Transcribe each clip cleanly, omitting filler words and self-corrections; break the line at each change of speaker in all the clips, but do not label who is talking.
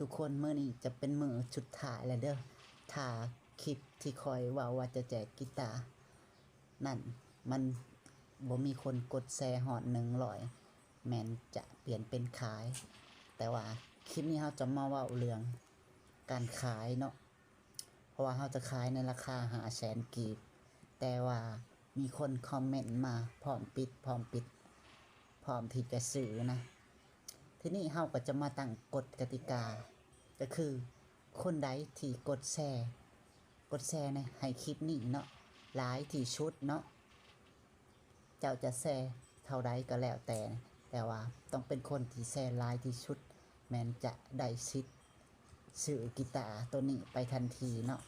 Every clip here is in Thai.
ทุกคนมื้อนี้จะเป็นมื้อสุดท้ายแล้วเด้อถ้าคลิปที่คอยว่าจะแจกกีตาร์นั่นมันบ่มีคนกดแชร์ฮอด100แม่นจะเปลี่ยนเป็นขายแต่ว่าคลิปนี้เราจะมาเว้าเรื่องการขายเนาะเพราะว่าเราจะขายในราคา500,000กีบแต่ว่ามีคนคอมเมนต์มาพร้อมปิดพร้อมที่จะซื้อนะทีนี้เราก็จะมาตั้งกฎกติกาก็คือคนใดที่กดแชร์ในให้คลิปนี้เนาะหลายที่ชุดเนาะเจ้าจะแชร์เท่าใดก็แล้วแต่ว่าต้องเป็นคนที่แชร์หลายที่ชุดแม้นจะได้สิทธิ์ซื้อกีตาร์ตัวนี้ไปทันทีเนาะ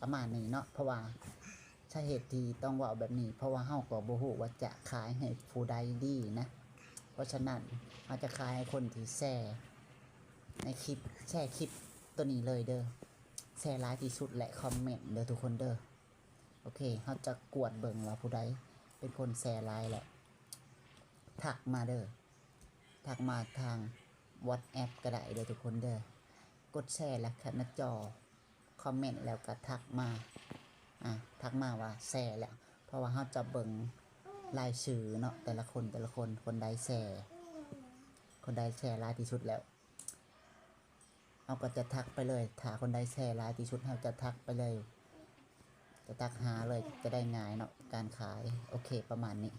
ประมาณนี้เนาะเพราะว่าสาเหตุที่ต้องว่าแบบนี้เพราะว่าเฮาก็บ่ฮู้ว่าจะขายให้ผู้ใดดีนะเพราะฉะนั้นเราจะขายให้คนที่แชร์ในคลิปแชร์คลิปตัวนี้เลยเด้อแชร์หลายที่สุดและคอมเมนต์เด้อทุกคนเด้อโอเคเราจะกวดเบิ่งว่าผู้ใดเป็นคนแชร์หลายแหละทักมาเด้อทักมาทาง WhatsApp ก็ได้เด้อทุกคนเด้อกดแชร์แล้วแคปหน้าจอคอมเมนต์แล้วก็ทักมาทักมาว่าแชร์แล้วเพราะว่าเราจะเบิ่งรายชื่อเนาะแต่ละคนคนใดแชร์หลายที่สุดแล้วเราก็จะทักไปเลยถ้าคนใดแชร์หลายที่สุดเราจะทักไปเลยจะทักหาเลยจะได้ง่ายเนาะการขายโอเคประมาณนี้